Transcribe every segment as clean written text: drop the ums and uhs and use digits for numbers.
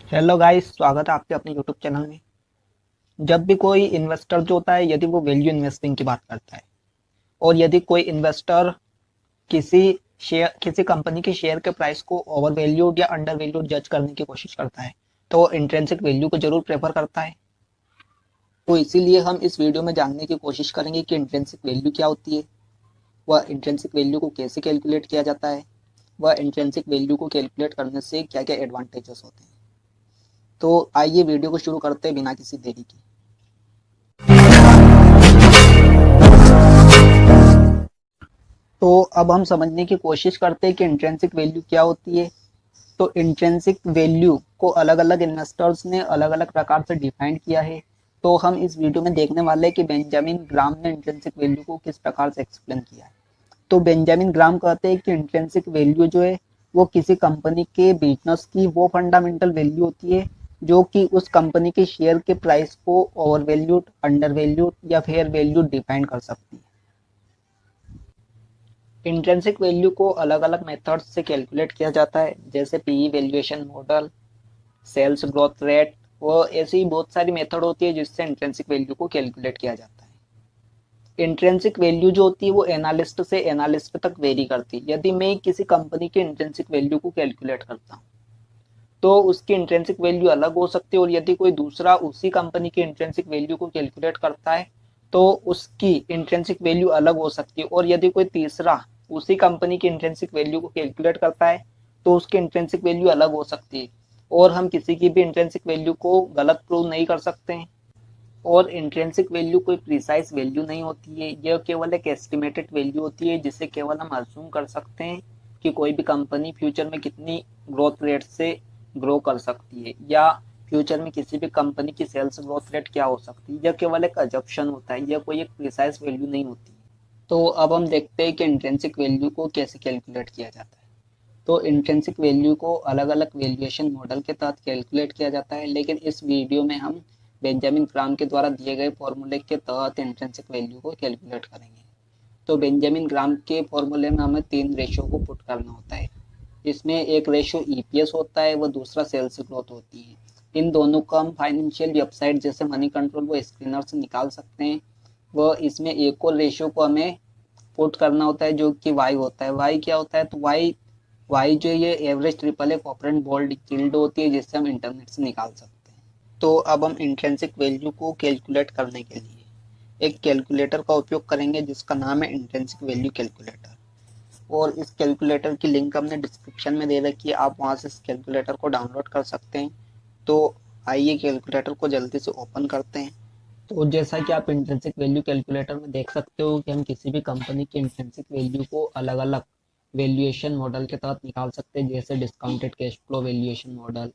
Hello guys, स्वागत है आपके अपने यूट्यूब चैनल में। जब भी कोई इन्वेस्टर जो होता है, यदि वो वैल्यू इन्वेस्टिंग की बात करता है और यदि कोई इन्वेस्टर किसी किसी कंपनी के शेयर के प्राइस को ओवर वैल्यूड या अंडर वैल्यूड जज करने की कोशिश करता है, तो वो इंट्रिंसिक वैल्यू को जरूर प्रेफर करता है। तो इसीलिए हम इस वीडियो में जानने की कोशिश करेंगे कि इंट्रिंसिक वैल्यू क्या होती है, वह इंट्रिंसिक वैल्यू को कैसे कैलकुलेट किया जाता है, वह इंट्रिंसिक वैल्यू को कैलकुलेट करने से क्या क्या एडवांटेजेस होते हैं। तो आइए वीडियो को शुरू करते हैं बिना किसी देरी के। तो अब हम समझने की कोशिश करते हैं कि इंट्रिंसिक वैल्यू क्या होती है। तो इंट्रिंसिक वैल्यू को अलग अलग इन्वेस्टर्स ने अलग अलग प्रकार से डिफाइन किया है। तो हम इस वीडियो में देखने वाले हैं कि बेंजामिन ग्राम ने इंट्रिंसिक वैल्यू को किस प्रकार से एक्सप्लेन किया है। तो बेंजामिन ग्राम कहते हैं कि इंट्रिंसिक वैल्यू जो है वो किसी कंपनी के बिजनेस की वो फंडामेंटल वैल्यू होती है जो कि उस कंपनी के शेयर के प्राइस को ओवर वैल्यूड, अंडर वैल्यूड या फेयर वैल्यूड डिफाइन कर सकती है। इंट्रिंसिक वैल्यू को अलग अलग मेथड्स से कैलकुलेट किया जाता है, जैसे PE valuation model, sales growth rate. वो ऐसी बहुत सारी मेथड होती है जिससे इंट्रिंसिक वैल्यू को कैलकुलेट किया जाता है। इंट्रिंसिक वैल्यू जो होती है वो एनालिस्ट से एनालिस्ट तक वेरी करती है। यदि मैं किसी कंपनी के इंट्रिंसिक वैल्यू को कैलकुलेट करता हूँ तो उसकी इंट्रिंसिक वैल्यू अलग हो सकती है, और यदि कोई दूसरा उसी कंपनी की इंट्रिंसिक वैल्यू को कैलकुलेट करता है तो उसकी इंट्रिंसिक वैल्यू अलग हो सकती है, और यदि कोई तीसरा उसी कंपनी की इंट्रिंसिक वैल्यू को कैलकुलेट करता है तो उसकी इंट्रिंसिक वैल्यू अलग हो सकती है। और हम किसी की भी इंट्रिंसिक वैल्यू को गलत प्रूव नहीं कर सकते हैं। और इंट्रिंसिक वैल्यू कोई प्रिसाइज वैल्यू नहीं होती है, यह केवल एक एस्टिमेटेड वैल्यू होती है जिसे केवल हम अज्यूम कर सकते हैं कि कोई भी कंपनी फ्यूचर में कितनी ग्रोथ रेट से ग्रो कर सकती है, या फ्यूचर में किसी भी कंपनी की सेल्स ग्रोथ रेट क्या हो सकती है। यह केवल एक अजप्शन होता है, यह कोई एक प्रिसाइज वैल्यू नहीं होती। तो अब हम देखते हैं कि इंट्रिंसिक वैल्यू को कैसे कैलकुलेट किया जाता है। तो इंट्रिंसिक वैल्यू को अलग अलग वैल्यूएशन मॉडल के तहत कैलकुलेट किया जाता है, लेकिन इस वीडियो में हम बेंजामिन ग्राम के द्वारा दिए गए फॉर्मूले के तहत इंट्रिंसिक वैल्यू को कैलकुलेट करेंगे। तो बेंजामिन ग्राम के फॉर्मूले में हमें 3 रेशियो को पुट करना होता है। इसमें एक रेशियो ईपीएस होता है, वो दूसरा सेल्स ग्रोथ होती है। इन दोनों को हम फाइनेंशियल वेबसाइट जैसे मनी कंट्रोल व स्क्रीनर से निकाल सकते हैं। वह इसमें एक और रेशियो को हमें पुट करना होता है जो कि वाई होता है। वाई क्या होता है? तो वाई वाई जो ये एवरेज ट्रिपल ए ऑपरेंट बोल्ड यील्ड होती है जिससे हम इंटरनेट से निकाल सकते हैं। तो अब हम इंट्रिंसिक वैल्यू को कैलकुलेट करने के लिए एक कैलकुलेटर का उपयोग करेंगे जिसका नाम है इंट्रिंसिक वैल्यू कैलकुलेटर। और इस कैलकुलेटर की लिंक हमने डिस्क्रिप्शन में दे रखी है, आप वहां से इस कैलकुलेटर को डाउनलोड कर सकते हैं। तो आइए कैलकुलेटर को जल्दी से ओपन करते हैं। तो जैसा कि आप इंट्रिंसिक वैल्यू कैलकुलेटर में देख सकते हो कि हम किसी भी कंपनी की इंट्रिंसिक वैल्यू को अलग अलग वैल्यूएशन मॉडल के तहत निकाल सकते हैं, जैसे discounted cash flow valuation model,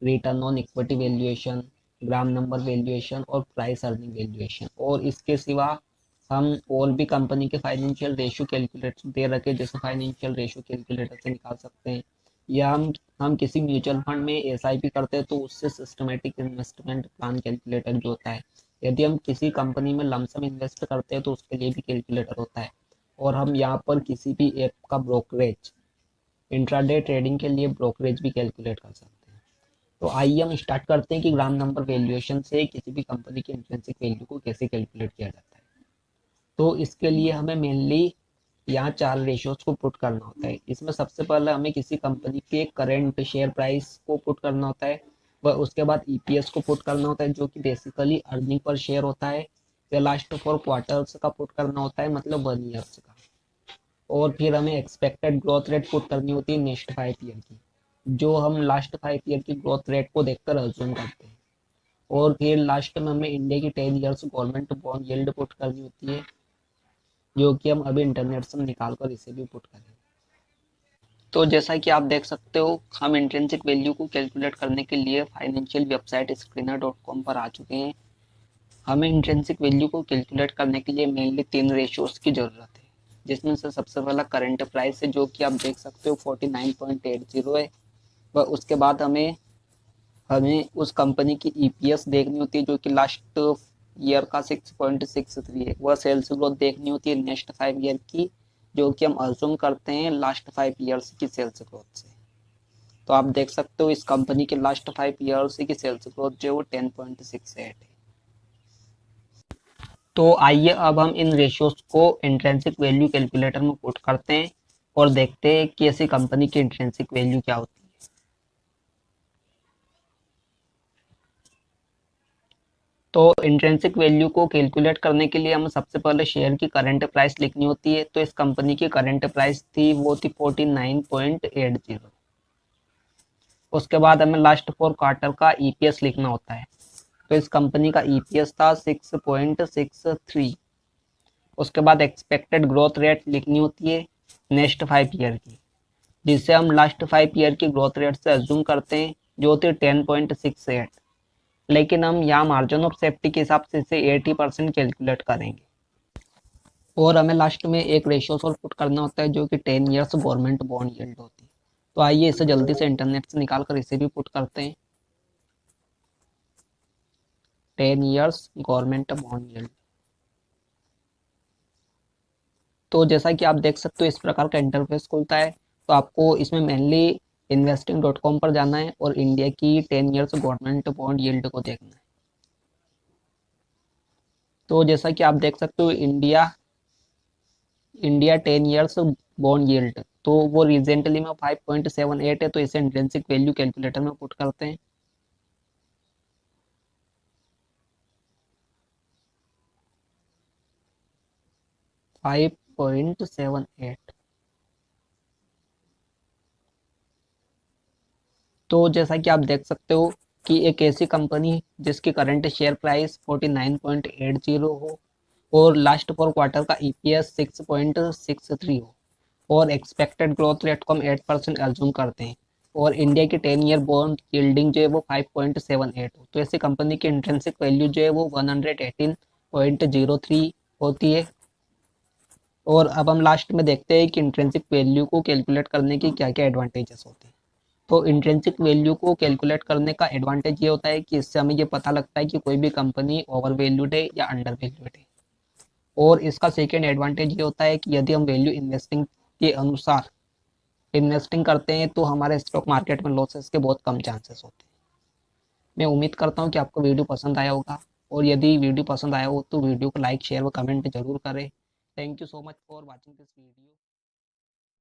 return on equity valuation, gram number valuation और प्राइस अर्निंग वैल्यूएशन। और इसके सिवा हम और भी कंपनी के फाइनेंशियल रेशियो कैलकुलेटर दे रखे, जैसे फाइनेंशियल रेशियो कैलकुलेटर से निकाल सकते हैं। या हम किसी म्यूचुअल फंड में एसआईपी करते हैं तो उससे सिस्टमेटिक इन्वेस्टमेंट प्लान कैलकुलेटर जो होता है। यदि हम किसी कंपनी में लमसम इन्वेस्ट करते हैं तो उसके लिए भी कैलकुलेटर होता है। और हम यहाँ पर किसी भी ऐप का ब्रोकरेज, इंट्राडे ट्रेडिंग के लिए ब्रोकरेज भी कैलकुलेट कर सकते हैं। तो आइए हम स्टार्ट करते हैं कि ग्राम नंबर वैल्यूएशन से किसी भी कंपनी की इंट्रिंसिक वैल्यू को कैसे कैलकुलेट किया जाता है। तो इसके लिए हमें मेनली यहाँ 4 रेशियोज को पुट करना होता है। इसमें सबसे पहले हमें किसी कंपनी के करंट शेयर प्राइस को पुट करना होता है, वह उसके बाद ईपीएस को पुट करना होता है जो कि बेसिकली अर्निंग पर शेयर होता है। फिर लास्ट 4 क्वार्टर्स का पुट करना होता है, मतलब 1 ईयर्स का। और फिर हमें एक्सपेक्टेड ग्रोथ रेट पुट करनी होती है नेक्स्ट 5 ईयर की, जो हम लास्ट 5 ईयर की ग्रोथ रेट को देखकर अज्यूम करते हैं। और फिर लास्ट में हमें इंडिया की 10 years government bond yield put करनी होती है, जो कि हम अभी इंटरनेट से निकाल कर इसे भी पुट करें। तो जैसा कि आप देख सकते हो, हम इंट्रिंसिक वैल्यू को कैलकुलेट करने के लिए फाइनेंशियल वेबसाइट स्क्रीनर.com पर आ चुके हैं। हमें इंट्रिंसिक वैल्यू को कैलकुलेट करने के लिए मेनली 3 रेशियोज की जरूरत है, जिसमें से सबसे पहला करंट प्राइस है जो कि आप देख सकते हो 49.80 है। वह उसके बाद हमें हमें उस कंपनी की ईपीएस देखनी होती है जो कि लास्ट ईयर का 6.63 है। वह सेल्स ग्रोथ देखनी होती है नेक्स्ट 5 ईयर की, जो कि हम अज्यूम करते हैं लास्ट 5 ईयर्स की सेल्स ग्रोथ से। तो आप देख सकते हो इस कंपनी के लास्ट 5 ईयर्स की सेल्स ग्रोथ जो है वो 10.68 है। तो आइए अब हम इन रेशियोज को इंट्रिंसिक वैल्यू कैलकुलेटर में पुट करते हैं और देखते हैं कि ऐसी कंपनी की इंट्रिंसिक वैल्यू क्या होती है। तो इंट्रिंसिक वैल्यू को कैलकुलेट करने के लिए हमें सबसे पहले शेयर की करंट प्राइस लिखनी होती है। तो इस कंपनी की करंट प्राइस थी वो थी 49.80। उसके बाद हमें लास्ट 4 क्वार्टर का ईपीएस लिखना होता है। तो इस कंपनी का ईपीएस था 6.63। उसके बाद एक्सपेक्टेड ग्रोथ रेट लिखनी होती है नेक्स्ट 5 ईयर की, जिससे हम लास्ट 5 ईयर की ग्रोथ रेट से अज्यूम करते हैं जो होती है 10.68। लेकिन हम यहाँ मार्जिन ऑफ सेफ्टी के हिसाब से इसे 80% कैलकुलेट करेंगे। और हमें लास्ट में एक रेशियो और पुट करना होता है जो कि 10 ईयर्स गवर्नमेंट बॉन्ड यील्ड होती है। तो आइए इसे जल्दी से इंटरनेट से निकाल कर इसे भी पुट करते हैं। 10 ईयर्स गवर्नमेंट बॉन्ड यील्ड। तो जैसा कि आप देख सकते हो इस प्रकार का इंटरफेस खुलता है। तो आपको इसमें मेनली investing.com पर जाना है और इंडिया की 10 ईयर्स गवर्नमेंट बॉन्ड यील्ड को देखना है। तो जैसा कि आप देख सकते हो इंडिया 10 ईयर्स बॉन्ड यील्ड तो वो रिसेंटली में 5.78 है। तो इसे इंट्रिंसिक वैल्यू कैलकुलेटर में पुट करते हैं। Five point seven eight. तो जैसा कि आप देख सकते हो कि एक ऐसी कंपनी जिसकी करंट शेयर प्राइस 49.80 हो और लास्ट 4 क्वार्टर का ईपीएस 6.63 हो और एक्सपेक्टेड ग्रोथ रेट को हम 8% एज्यूम करते हैं और इंडिया की 10 ईयर बॉन्ड यील्डिंग जो है वो 5.78 हो, तो ऐसी कंपनी की इंट्रिंसिक वैल्यू जो है वो 118.03 होती है। और अब हम लास्ट में देखते हैं कि इंट्रिंसिक वैल्यू को कैलकुलेट करने की क्या क्या एडवांटेजेस होते हैं। तो इंट्रिंसिक वैल्यू को कैलकुलेट करने का एडवांटेज ये होता है कि इससे हमें ये पता लगता है कि कोई भी कंपनी ओवर वैल्यूड है या अंडर वैल्यूड है। और इसका सेकेंड एडवांटेज ये होता है कि यदि हम वैल्यू इन्वेस्टिंग के अनुसार इन्वेस्टिंग करते हैं तो हमारे स्टॉक मार्केट में लॉसेस के बहुत कम चांसेस होते हैं। मैं उम्मीद करता हूँ कि आपको वीडियो पसंद आया होगा और यदि वीडियो पसंद आया हो तो वीडियो को लाइक शेयर व कमेंट जरूर करें। Thank you so much for watching this video.